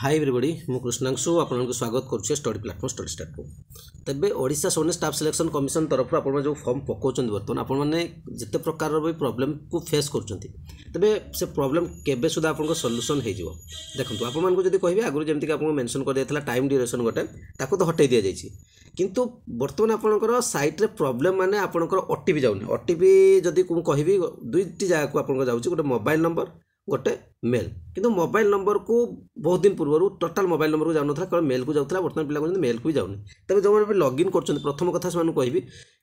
Hi everybody मु कृष्णांशु आपको स्वागत करुच्छे स्टडी प्लाटफॉर्म स्टडी स्टार्ट को तेज ओडिशा सोने स्टाफ सिलेक्शन कमिशन तरफ आप जो फॉर्म पकाउछन बर्तमान आपने जिते प्रकार भी प्रॉब्लम को फेस करुँच तेज से प्रॉब्लम केबे सुधा आपको सॉल्यूशन हो देखो आपको कहि आगुरी जमीक आपको मेंशन कर टाइम ड्यूरेशन गोटे ताको तो हटई दि जाइए किंतु बर्तमान आपंकर साइट्रे प्रॉब्लम माने आपंकर ओटीपी जाऊनी ओटीपी जदि कहि दुईटी जगह को आपको जाऊँगी गोटे मोबाइल नंबर गोटे मेल किंतु मोबाइल नंबर को बहुत दिन पूर्व टोटाल मोबाइल नंबर को जाऊँ केवल मेल को जाऊँगा बर्तमान पिला मेल को भी जाऊनी तेज जो मैंने लॉगिन कर प्रथम कथा से कहि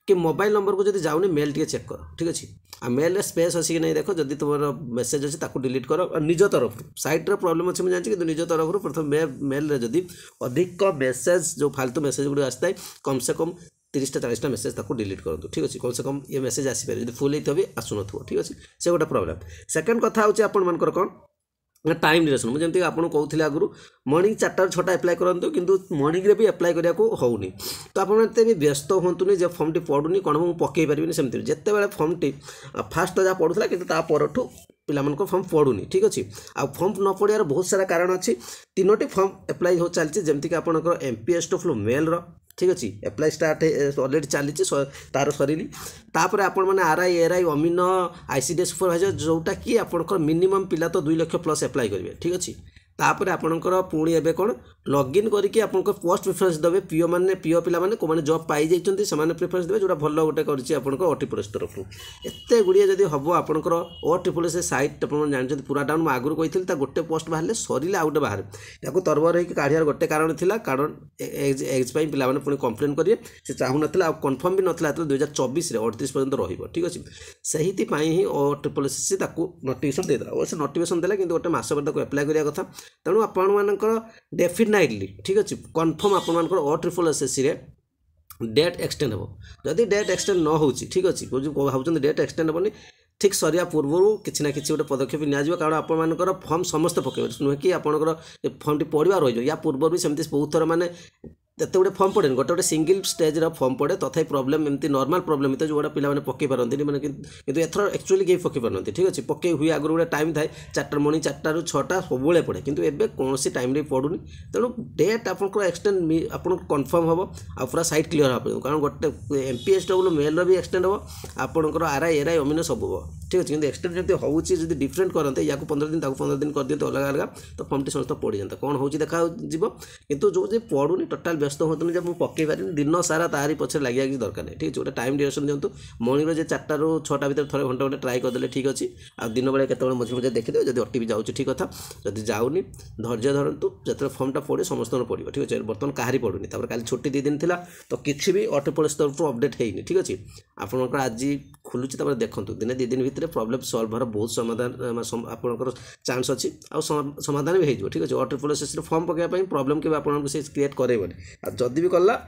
कि मोबाइल नंबर को जब जाऊनी मेल टी चेक कर ठीक अच्छे आ मेल स्पेस अच्छी कि नहीं देख जब तुम मेसेज अच्छी ताको डिलीट कर निज तरफ साइट्रे प्रॉब्लम अच्छे मुझे जानती कि निज तरफ प्रथम मेल जदि अधिक मेसेज जो फालतू मेसेज गुड़ आसता है कम से कम 30टा 40टा मेसेज ताको डिलीट करूँ ठीक अच्छे कम से कम ये मेसेज आसीपारे जब फुल होती आसुन ठीक अच्छे से गोटे प्रॉब्लम सेकेंड कथा हूँ आपंकर कौन टाइम ड्यूरेशन मुझे जमीक आपको कहते आगु मॉर्निंग 4टा 6टा एप्लाय करूँ किंतु मॉर्निंग रे भी एप्लाय करने को होनी तो आपते भी व्यस्त हूँ जे फॉर्म टी पढ़ुनी कौन मुझे पकई पारि सेमती जिते फॉर्म टी फास्ट जहाँ पढ़ुला कि परठू पिला फॉर्म पढ़ुनी ठीक अच्छे आ फॉर्म न पढ़ार बहुत सारा कारण अच्छी 3टी फॉर्म एप्लाय हो चलती जमीक आप एमपीएस टू फ्लो मेल ठीक अच्छे एप्लाय स्टार्ट अलरेडी चली तार सरली तापर आपण मैंने आरआई एआरआई अमीन आईसीडीएस सुपरवाइजर जोटा कि आप मिनिमम पिला तो 2 लाख प्लस एप्लाय करेंगे ठीक अच्छे तापर आपणकर पुणी एवं कौन लॉगिन करके आपको पोस्ट प्रिफरेन्स देवे पीओ मैंने पीओ पिला माने को मैंने जॉब पाई जाइए से प्रिफरेन्स देवे जो भल गोटे कर ओटीपीएस तरफ एत गुड़िए जब हम आपंकर ओटीपीएस सैट आप जानते पूरा डाउन मुझे आगुरी कही गोटे पोस्ट बाहर सरिले आउटे बाहर या तरबर होकर काढ़ार गोटे कारण था कारण एज पिला पुणी कम्प्लेन करेंगे से चाहूना कन्फर्म भी नाला 2024 38 पर्यटन रही ठीक अच्छे से ही ओटीपीएस नोटिफिकेशन देदेला से नोटिफिकेशन देला कि गोटे मस पर एप्लाय करा कथा तेणु आपर डेफिनेटली ठीक अच्छे कन्फर्म आपर ओटीपीएस डेट एक्सटेंड हो जदि डेट एक्सटेंड न हो ठीक अच्छे भावुँ डेट एक्सटेंड हेनी ठीक सरिया पूर्व किसी ना कि गोटे पदक्षेप निया कारण आपर फॉर्म समस्त पकड़ नुहे कि आपंकर फॉर्म टी पढ़ा रही या पूर्व भी सेमती बहुत थर मैंने एत गोटे फॉर्म पड़े गोटे गोटे सिंगल स्टेज फॉर्म पड़े तथा प्रॉब्लम एमती नॉर्मल प्रॉब्लम तो जो पिला पकई पारती मैंने किंतु एथर एक्चुअली कहीं पकई पारती ठीक अच्छे पकई हुए आगुरी गोटे टाइम थाए 4टा मॉर्निंग 4टा ରୁ 6ଟା सब पड़े किंतु एबे कौन टाइम पड़ूनी तेणु डेट आपको एक्सटेंड आपको कन्फर्म हम आ पूरा साइट क्लीयर हाँ कारण गोटे एमपीएस डब्ल्यू मेल भी एक्सटेंड हम आपंकर आरआई एआरआई अमीन सब हम ठीक अच्छे कि एक्सटेंड जब होती डिफरेंट करते या 15 दिन 15 दिन कर दिखते अलग अलग तो फॉर्म टी समस्त पड़ जाता कौन हो देखा किंतु जो पढ़ुनी टोटाल व्यस्त होती जब मुझे पकई पारि दिन सारा तारी पछे लगे किसी दरकार नहीं ठीक है गोटे टाइम ड्यूरेशन दिंतु मॉर्निंग रो 4टा ରୁ 6ଟା भितर थे घंटे घंटे ट्राए करदे ठीक अच्छे आ दिन बेले केतବେଳେ मझे मझे देखिदे जब ओटीपी जाऊँ ठीक कथा जब जाऊनी धैर्य धरतु जो फॉर्मटा पड़े समस्त पड़ो ठीक अच्छे बर्तमान कहारी पड़ुनी छुट्टी 2 दिन था तो किसी भी ओटीपीएस तरफ अपडेट होनी ठीक अच्छे आपंकर आज खुलुची देखूँ दिन 2 दिन भितर प्रॉब्लम सॉल्व होर बहुत समाधान आपंकर चांस अच्छी आ समाधान भी हो ठीक अच्छे ओटीपीएस फॉर्म पकाइवाई प्रॉब्लम के आपको से क्रिएट करेबनी जदि भी कला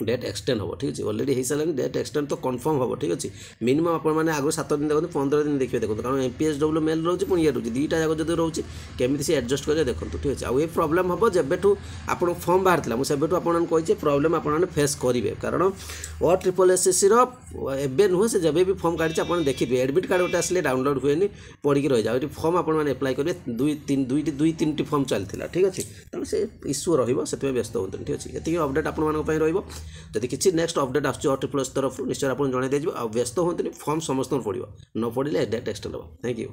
डेट एक्सटेंड हम ठीक अच्छे अलरेडी हो सारे डेट एक्सटेंड तो कन्फर्म हम ठीक अच्छे मिनिमम आपने आगे 7 दिन देखते 15 दिन देखिए देखो कारण एमपीएस डब्ल्यू मेल रोचे पुणी ये रोचे 2टा जाक जब रोचे केमी से एडजस्ट करेंगे देखो ठीक अच्छे आउ ये प्रॉब्लम हम जब आप फॉर्म बाहर था मुझे आपको प्रॉब्लम आपने फेस करेंगे कारण ओटीपीएस एवं नुहे से जब भी फॉर्म काढ़ी आप देखिए एडमिट कार्ड गोटे आसे डाउनलोड हुए पढ़ी रही जाए फॉर्म आपने एप्लाय करेंगे 2-3टी फॉर्म चलता ठीक अच्छे तेणु से इश्यू रही व्यस्त होते ठीक अच्छे ये अपडेट आप जदि किसी नेक्स्ट अपडेट आस ओटीपीएस तरफ निश्चय आप जन दीजिए आ व्यस्त होती फॉर्म समस्त पड़ो न पड़े डेट एक्सटेंड हम थैंक यू।